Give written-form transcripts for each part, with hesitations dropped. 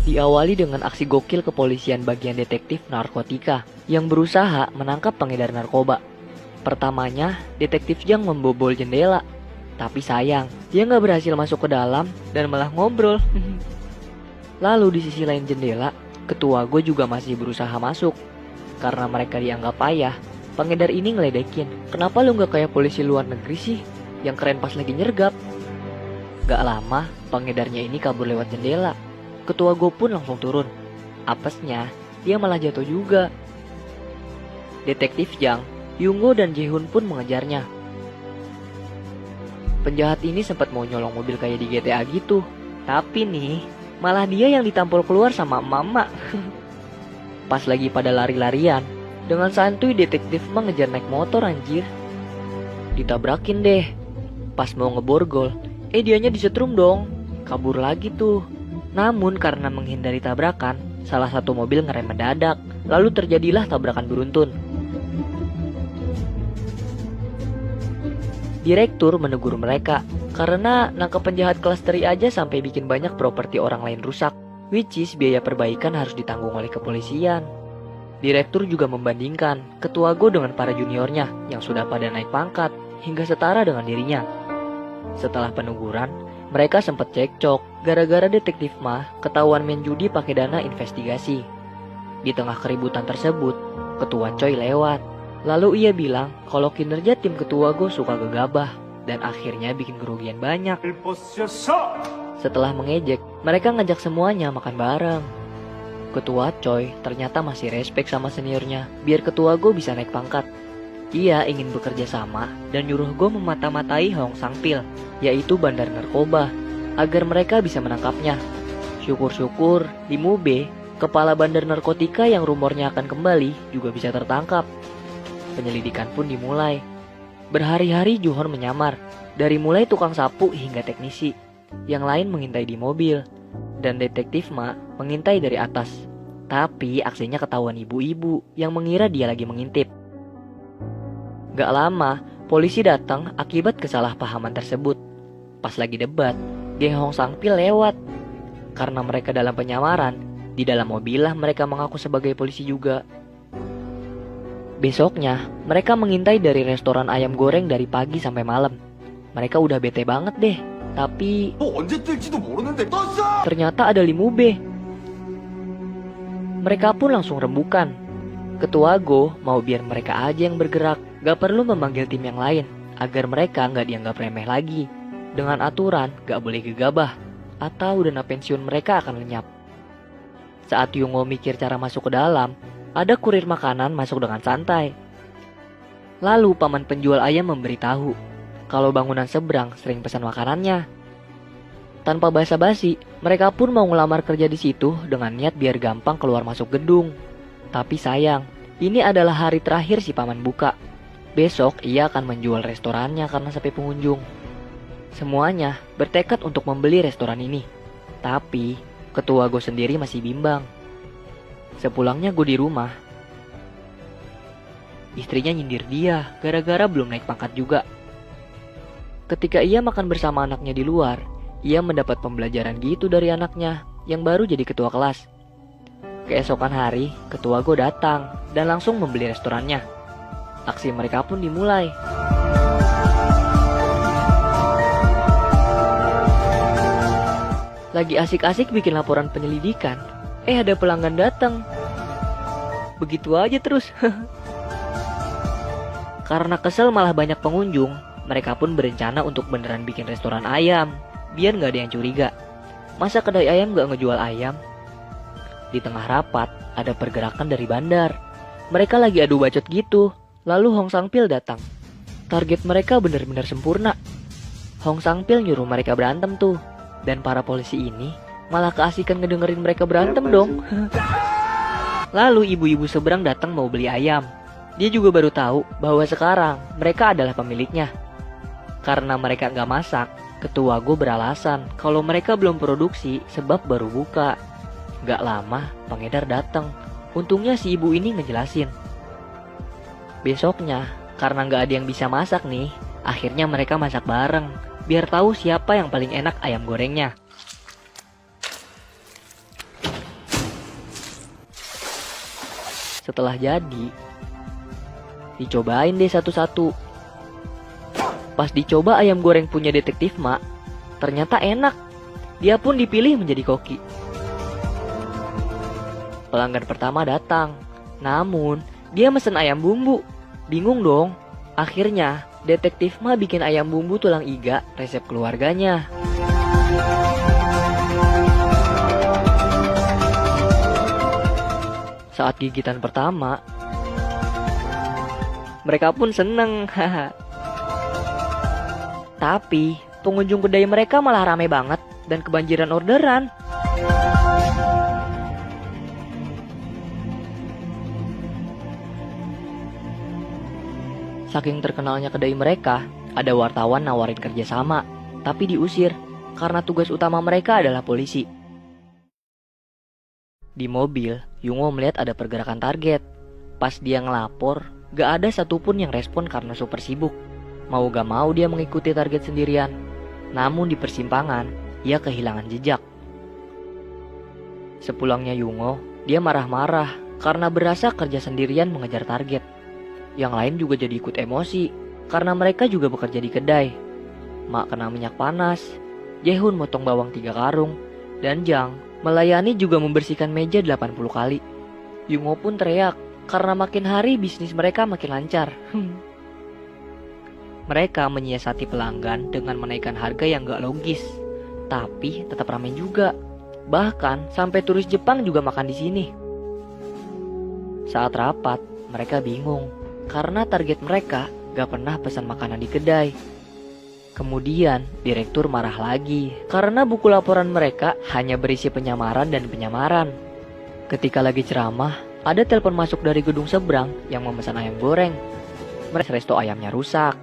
Diawali dengan aksi gokil kepolisian bagian detektif narkotika yang berusaha menangkap pengedar narkoba. Pertamanya, detektif Jang membobol jendela. Tapi sayang, dia nggak berhasil masuk ke dalam dan malah ngobrol. Lalu di sisi lain jendela, ketua gue juga masih berusaha masuk. Karena mereka dianggap payah, pengedar ini ngeledekin. Kenapa lu nggak kayak polisi luar negeri sih, yang keren pas lagi nyergap? Gak lama, pengedarnya ini kabur lewat jendela. Ketua gue pun langsung turun. Apesnya, dia malah jatuh juga. Detektif Jang, Yungo dan Jaehoon pun mengejarnya. Penjahat ini sempat mau nyolong mobil kayak di GTA gitu. Tapi nih, malah dia yang ditampol keluar sama mama. Pas lagi pada lari-larian, dengan santuy detektif mengejar naik motor anjir. Ditabrakin deh. Pas mau ngeborgol, dianya disetrum dong. Kabur lagi tuh. Namun karena menghindari tabrakan, salah satu mobil ngerem mendadak. Lalu terjadilah tabrakan beruntun. Direktur menegur mereka karena nangkep penjahat kelas teri aja sampai bikin banyak properti orang lain rusak, which is biaya perbaikan harus ditanggung oleh kepolisian. Direktur juga membandingkan ketua Go dengan para juniornya yang sudah pada naik pangkat hingga setara dengan dirinya. Setelah peneguran, mereka sempat cekcok gara-gara detektif mah ketahuan main judi pakai dana investigasi. Di tengah keributan tersebut, ketua Choi lewat. Lalu ia bilang kalau kinerja tim ketua Go suka gegabah dan akhirnya bikin kerugian banyak. Setelah mengejek, mereka ngajak semuanya makan bareng. Ketua Choi ternyata masih respect sama seniornya biar ketua Go bisa naik pangkat. Ia ingin bekerja sama dan nyuruh Go memata-matai Hong Sang-pil, yaitu bandar narkoba, agar mereka bisa menangkapnya. Syukur-syukur di Mube, kepala bandar narkotika yang rumornya akan kembali juga bisa tertangkap. Penyelidikan pun dimulai. Berhari-hari Juhon menyamar, dari mulai tukang sapu hingga teknisi. Yang lain mengintai di mobil, dan detektif Ma mengintai dari atas. Tapi aksinya ketahuan ibu-ibu yang mengira dia lagi mengintip. Gak lama, polisi datang akibat kesalahpahaman tersebut. Pas lagi debat, Ge Hong Sang-pil lewat. Karena mereka dalam penyamaran, di dalam mobil lah mereka mengaku sebagai polisi juga. Besoknya, mereka mengintai dari restoran ayam goreng dari pagi sampai malam. Mereka udah bete banget deh, tapi ternyata ada Limube. Mereka pun langsung rembukan. Ketua Go mau biar mereka aja yang bergerak, gak perlu memanggil tim yang lain, agar mereka gak dianggap remeh lagi. Dengan aturan gak boleh gegabah, atau dana pensiun mereka akan lenyap. Saat Yungo mikir cara masuk ke dalam, ada kurir makanan masuk dengan santai. Lalu paman penjual ayam memberitahu kalau bangunan seberang sering pesan makanannya. Tanpa basa-basi, mereka pun mau ngelamar kerja di situ dengan niat biar gampang keluar masuk gedung. Tapi sayang, ini adalah hari terakhir si paman buka. Besok ia akan menjual restorannya karena sepi pengunjung. Semuanya bertekad untuk membeli restoran ini. Tapi ketua Go sendiri masih bimbang. Sepulangnya Go di rumah, istrinya nyindir dia gara-gara belum naik pangkat juga. Ketika ia makan bersama anaknya di luar, ia mendapat pembelajaran gitu dari anaknya yang baru jadi ketua kelas. Keesokan hari, ketua Go datang dan langsung membeli restorannya. Aksi mereka pun dimulai. Lagi asik-asik bikin laporan penyelidikan, ada pelanggan datang. Begitu aja terus. Karena kesel malah banyak pengunjung, mereka pun berencana untuk beneran bikin restoran ayam, biar gak ada yang curiga. Masa kedai ayam gak ngejual ayam? Di tengah rapat, ada pergerakan dari bandar. Mereka lagi adu bacot gitu. Lalu Hong Sang-pil datang. Target mereka benar-benar sempurna. Hong Sang-pil nyuruh mereka berantem tuh. Dan para polisi ini malah keasikan ngedengerin mereka berantem dong. Lalu ibu-ibu seberang datang mau beli ayam. Dia juga baru tahu bahwa sekarang mereka adalah pemiliknya. Karena mereka gak masak, ketua Go beralasan kalau mereka belum produksi sebab baru buka. Gak lama, pengedar datang. Untungnya si ibu ini ngejelasin. Besoknya, karena gak ada yang bisa masak nih, akhirnya mereka masak bareng, biar tahu siapa yang paling enak ayam gorengnya. Setelah jadi, dicobain deh satu-satu. Pas dicoba ayam goreng punya detektif Mak, ternyata enak. Dia pun dipilih menjadi koki. Pelanggan pertama datang, namun dia mesen ayam bumbu. Bingung dong. Akhirnya detektif Mak bikin ayam bumbu tulang iga resep keluarganya. Saat gigitan pertama, mereka pun seneng. Tapi pengunjung kedai mereka malah rame banget dan kebanjiran orderan. Saking terkenalnya kedai mereka, ada wartawan nawarin kerjasama, tapi diusir karena tugas utama mereka adalah polisi. Di mobil, Yungo melihat ada pergerakan target. Pas dia ngelapor, gak ada satupun yang respon karena super sibuk. Mau gak mau dia mengikuti target sendirian. Namun di persimpangan, ia kehilangan jejak. Sepulangnya Yungo, dia marah-marah karena berasa kerja sendirian mengejar target. Yang lain juga jadi ikut emosi karena mereka juga bekerja di kedai. Mak kena minyak panas, Jae-hoon motong bawang 3 karung, dan Jang melayani juga membersihkan meja 80 kali. Yungo pun teriak karena makin hari bisnis mereka makin lancar. Mereka menyiasati pelanggan dengan menaikkan harga yang gak logis, tapi tetap ramai juga. Bahkan sampai turis Jepang juga makan di sini. Saat rapat, mereka bingung karena target mereka gak pernah pesan makanan di kedai. Kemudian direktur marah lagi karena buku laporan mereka hanya berisi penyamaran dan penyamaran. Ketika lagi ceramah, ada telepon masuk dari gedung seberang yang memesan ayam goreng. Resto ayamnya rusak.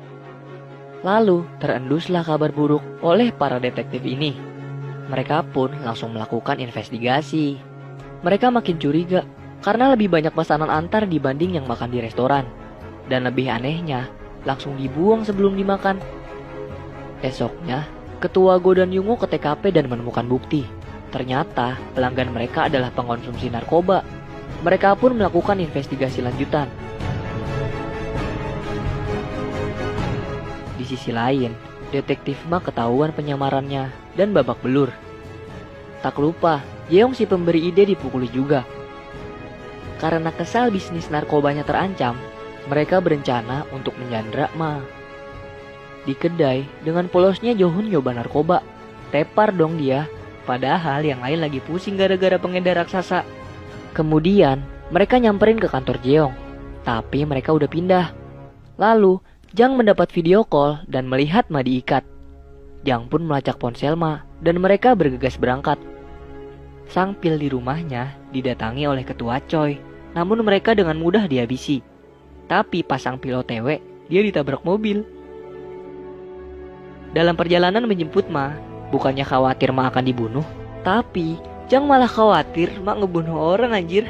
Lalu terenduslah kabar buruk oleh para detektif ini. Mereka pun langsung melakukan investigasi. Mereka makin curiga karena lebih banyak pesanan antar dibanding yang makan di restoran. Dan lebih anehnya, langsung dibuang sebelum dimakan. Esoknya, Ketua Go dan Yungo ke TKP dan menemukan bukti. Ternyata pelanggan mereka adalah pengonsumsi narkoba. Mereka pun melakukan investigasi lanjutan. Di sisi lain, detektif Ma ketahuan penyamarannya dan babak belur. Tak lupa, Jeong si pemberi ide dipukuli juga. Karena kesal bisnis narkobanya terancam, mereka berencana untuk menyandra Ma. Di kedai, dengan polosnya Jo-hoon nyoba narkoba. Tepar dong dia, padahal yang lain lagi pusing gara-gara pengedar raksasa. Kemudian, mereka nyamperin ke kantor Jeong, tapi mereka udah pindah. Lalu, Jang mendapat video call dan melihat Ma diikat. Jang pun melacak ponsel Ma dan mereka bergegas berangkat. Sang pil di rumahnya didatangi oleh ketua Choi, namun mereka dengan mudah dihabisi. Tapi pas sang pil OTW, dia ditabrak mobil. Dalam perjalanan menjemput Ma, bukannya khawatir Ma akan dibunuh, tapi Jang malah khawatir Ma ngebunuh orang anjir.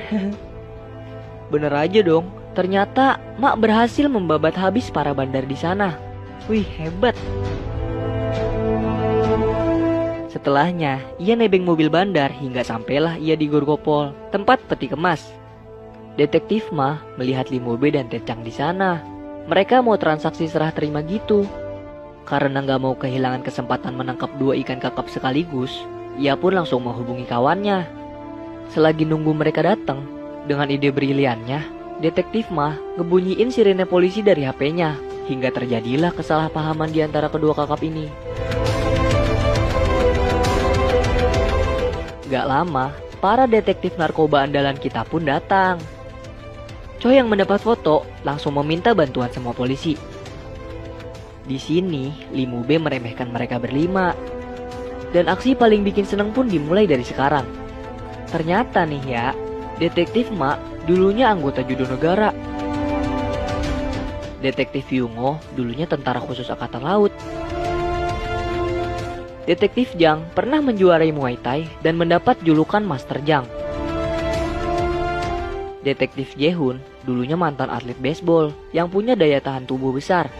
Bener aja dong. Ternyata Mak berhasil membabat habis para bandar di sana. Wih, hebat. Setelahnya, ia nebeng mobil bandar hingga sampailah ia di Gorgopol, tempat peti kemas. Detektif Ma melihat Lee Mo-bae dan Tae-chang di sana. Mereka mau transaksi serah terima gitu. Karena nggak mau kehilangan kesempatan menangkap 2 ikan kakap sekaligus, ia pun langsung menghubungi kawannya. Selagi nunggu mereka datang, dengan ide briliannya, Detektif Ma ngebunyiin sirene polisi dari HP-nya hingga terjadilah kesalahpahaman di antara kedua kakap ini. Gak lama, para detektif narkoba andalan kita pun datang. Choi yang mendapat foto langsung meminta bantuan semua polisi. Di sini, Lee Mo-bae meremehkan mereka berlima. Dan aksi paling bikin seneng pun dimulai dari sekarang. Ternyata nih ya, Detektif Ma dulunya anggota judo negara. Detektif Yungo dulunya tentara khusus angkatan laut. Detektif Jang pernah menjuarai Muay Thai dan mendapat julukan Master Jang. Detektif Jae-hoon dulunya mantan atlet baseball yang punya daya tahan tubuh besar.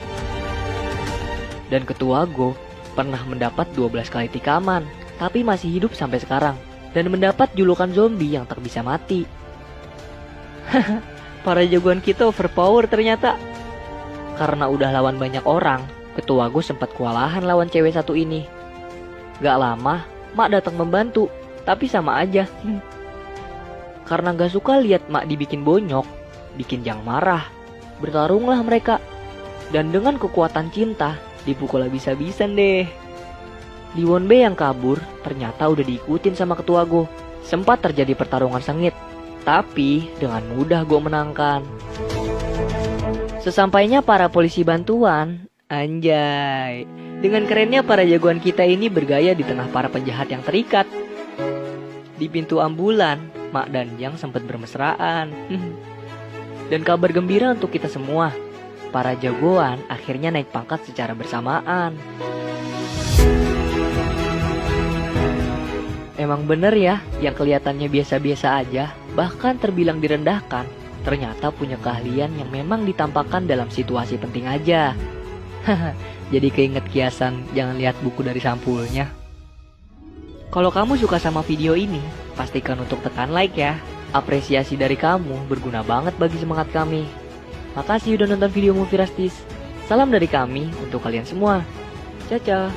Dan Ketua Go pernah mendapat 12 kali tikaman, tapi masih hidup sampai sekarang. Dan mendapat julukan zombie yang tak bisa mati. Para jagoan kita overpower ternyata. Karena udah lawan banyak orang, ketua gue sempat kewalahan lawan cewek satu ini. Gak lama, Mak datang membantu, tapi sama aja. Karena gak suka lihat Mak dibikin bonyok, bikin Jang marah. Bertarunglah mereka. Dan dengan kekuatan cinta, dipukul habis-habisan deh. Liwon B yang kabur ternyata udah diikutin sama ketua gue. Sempat terjadi pertarungan sengit, tapi dengan mudah gue menangkan. Sesampainya para polisi bantuan, anjay. Dengan kerennya para jagoan kita ini bergaya di tengah para penjahat yang terikat. Di pintu ambulan, Mak dan Jang sempat bermesraan. Dan kabar gembira untuk kita semua. Para jagoan akhirnya naik pangkat secara bersamaan. Emang bener ya, yang kelihatannya biasa-biasa aja, bahkan terbilang direndahkan, ternyata punya keahlian yang memang ditampakkan dalam situasi penting aja. Jadi keinget kiasan, jangan lihat buku dari sampulnya. Kalau kamu suka sama video ini, pastikan untuk tekan like ya. Apresiasi dari kamu berguna banget bagi semangat kami. Makasih udah nonton video Movie Rastis. Salam dari kami untuk kalian semua. Caca.